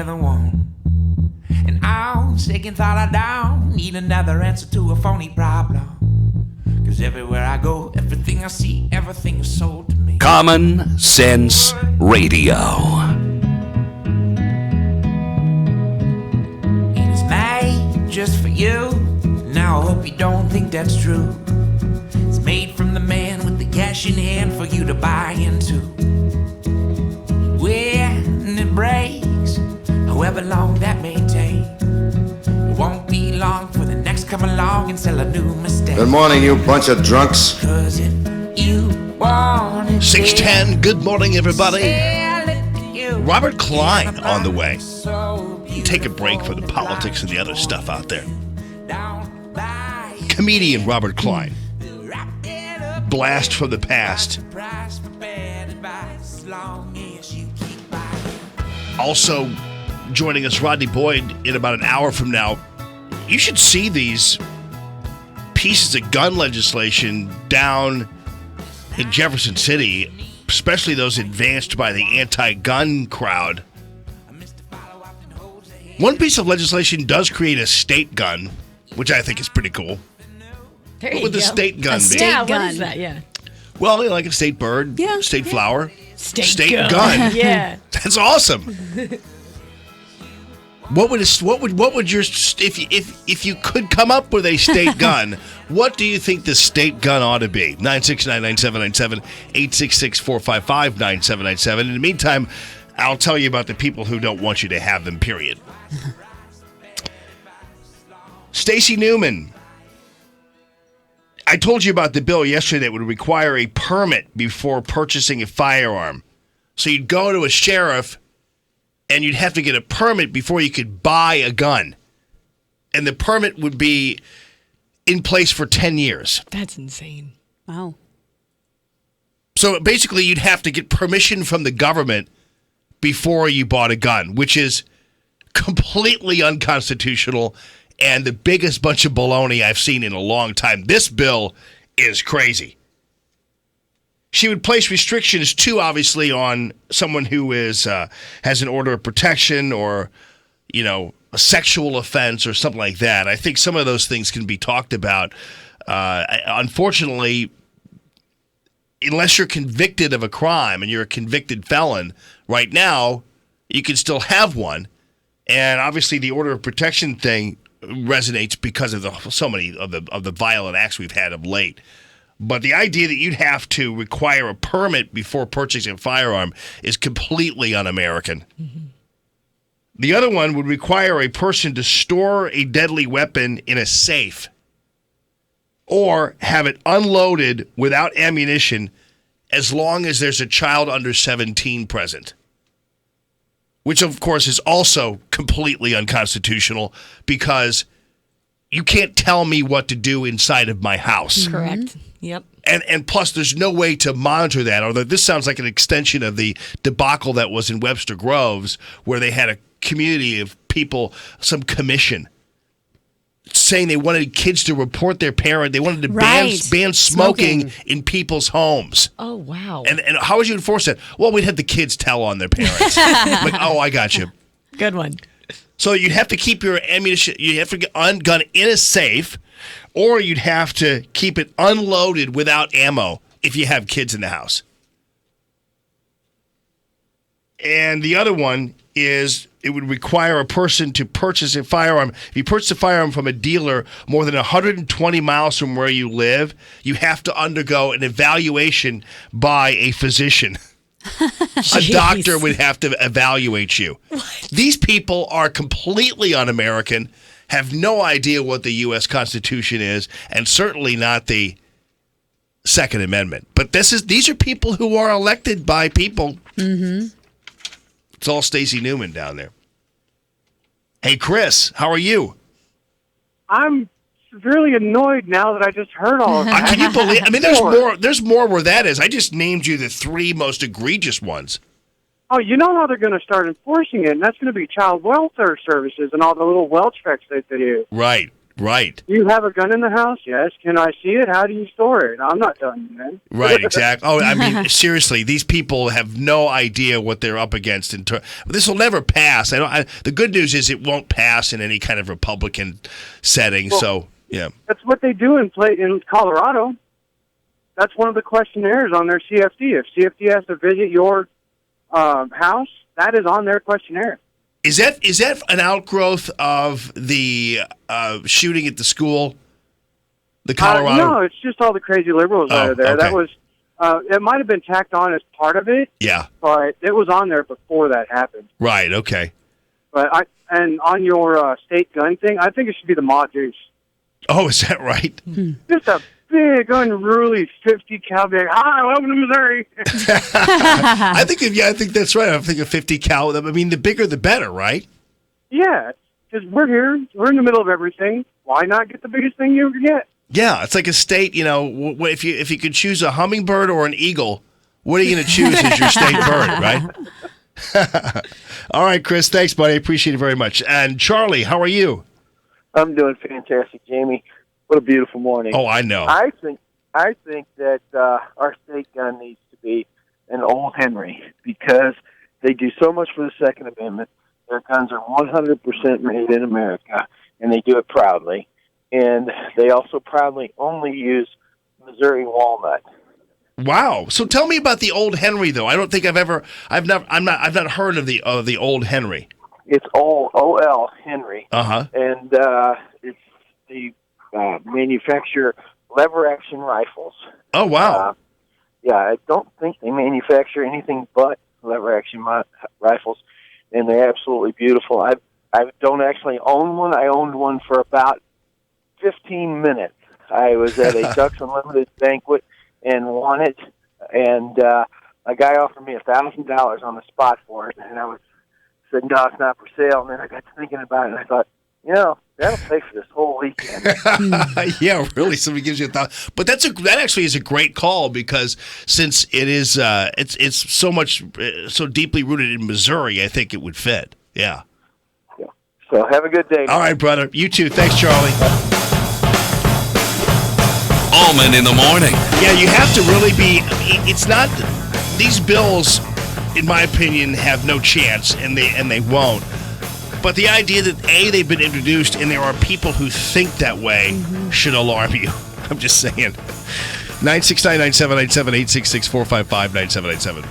the one. And on second thought I don't need another answer to a phony problem. Cause everywhere I go, everything I see, everything is sold to me. Common Sense Radio. It is made just for you. Now I hope you don't think that's true. It's made from the man with the cash in hand for you to buy into. When it breaks, however long that may take, it won't be long for the next come along and sell a new mistake. Good morning, you bunch of drunks. 'Cause if you want it, 6:10, good morning, everybody. sell it to you. Robert Klein on the way. So Take a break from the politics and the other stuff out there. don't buy it. Comedian Robert Klein. Wrap it up. Blast from the past. Price for bad advice, as long as you keep buying. Also joining us, Rodney Boyd, in about an hour from now. You should see these pieces of gun legislation down in Jefferson City, especially those advanced by the anti-gun crowd. One piece of legislation does create a state gun, which I think is pretty cool. There What you would the go. state gun A be? state Yeah, gun. what is that? Yeah. Well, like a state bird, Yeah, state yeah. flower, State gun. Yeah. That's awesome. What would your if you could come up with a state gun? What do you think the state gun ought to be? 969-9797, 866-455-9797. In the meantime, I'll tell you about the people who don't want you to have them. Period. Stacey Newman. I told you about the bill yesterday that would require a permit before purchasing a firearm. So you'd go to a sheriff and you'd have to get a permit before you could buy a gun. And the permit would be in place for 10 years. That's insane. Wow. So basically, you'd have to get permission from the government before you bought a gun, which is completely unconstitutional and the biggest bunch of baloney I've seen in a long time. This bill is crazy. She would place restrictions, too, obviously, on someone who has an order of protection or, a sexual offense or something like that. I think some of those things can be talked about. Unfortunately, unless you're convicted of a crime and you're a convicted felon, right now, you can still have one. And obviously, the order of protection thing resonates because of so many of the violent acts we've had of late. But the idea that you'd have to require a permit before purchasing a firearm is completely un-American. Mm-hmm. The other one would require a person to store a deadly weapon in a safe or have it unloaded without ammunition as long as there's a child under 17 present, which, of course, is also completely unconstitutional because you can't tell me what to do inside of my house. Correct. Yep. And plus, there's no way to monitor that. Although this sounds like an extension of the debacle that was in Webster Groves, where they had a community of people, some commission, saying they wanted kids to report their parent. They wanted to ban smoking in people's homes. Oh, wow. And how would you enforce that? Well, we'd have the kids tell on their parents. Like, oh, I got you. Good one. So you'd have to keep your ammunition, you'd have to get gun in a safe, or you'd have to keep it unloaded without ammo if you have kids in the house. And the other one is it would require a person to purchase a firearm. If you purchase a firearm from a dealer more than 120 miles from where you live, you have to undergo an evaluation by a physician. A doctor would have to evaluate you. What? These people are completely un-American, have no idea what the U.S. Constitution is, and certainly not the Second Amendment. But these are people who are elected by people. Mm-hmm. It's all Stacey Newman down there. Hey, Chris, how are you? I'm really annoyed now that I just heard all of that. Can you believe? I mean, there's more where that is. I just named you the three most egregious ones. Oh, you know how they're going to start enforcing it, and that's going to be child welfare services and all the little Welch checks that they do. Right. Right. Do you have a gun in the house? Yes. Can I see it? How do you store it? I'm not telling you, man. Right, exactly. Oh, I mean, seriously, these people have no idea what they're up against. This will never pass. The good news is it won't pass in any kind of Republican setting. Well, so, yeah. That's what they do in Colorado. That's one of the questionnaires on their CFD. If CFD has to visit your house, that is on their questionnaire. Is that an outgrowth of the shooting at the school? The Colorado? No, it's just all the crazy liberals that are there. Okay. That was it might have been tacked on as part of it. Yeah. But it was on there before that happened. Right. Okay. But on your state gun thing, I think it should be the Ma Deuce. Oh, is that right? Just a big, unruly 50 cal. Hi, welcome to Missouri. I think that's right. I think a 50 cal. I mean, the bigger the better, right? Yeah, because we're here. We're in the middle of everything. Why not get the biggest thing you ever get? Yeah, it's like a state. You know, if you could choose a hummingbird or an eagle, what are you going to choose as your state bird, right? All right, Chris. Thanks, buddy. I appreciate it very much. And Charlie, how are you? I'm doing fantastic, Jamie. What a beautiful morning. Oh, I know. I think that our state gun needs to be an Old Henry because they do so much for the Second Amendment. Their guns are 100% made in America, and they do it proudly. And they also proudly only use Missouri walnut. Wow. So tell me about the Old Henry, though. I don't think I've not heard of the Old Henry. It's OL Henry. Uh-huh. And it's the manufacture lever-action rifles. Oh, wow. Yeah, I don't think they manufacture anything but lever-action rifles, and they're absolutely beautiful. I don't actually own one. I owned one for about 15 minutes. I was at a Ducks Unlimited banquet and won it, and a guy offered me $1,000 on the spot for it, and I said, no, it's not for sale. And then I got to thinking about it, and I thought, that'll pay for this whole weekend. Yeah, really. Somebody gives you $1,000, but that actually is a great call because since it is it's so deeply rooted in Missouri, I think it would fit. Yeah. So have a good day. All right, brother. You too. Thanks, Charlie. Allman in the morning. Yeah, you have to really be. It's not these bills, in my opinion, have no chance, and they won't. But the idea that they've been introduced and there are people who think that way should alarm you. I'm just saying. 969-9797, 866-455-9797.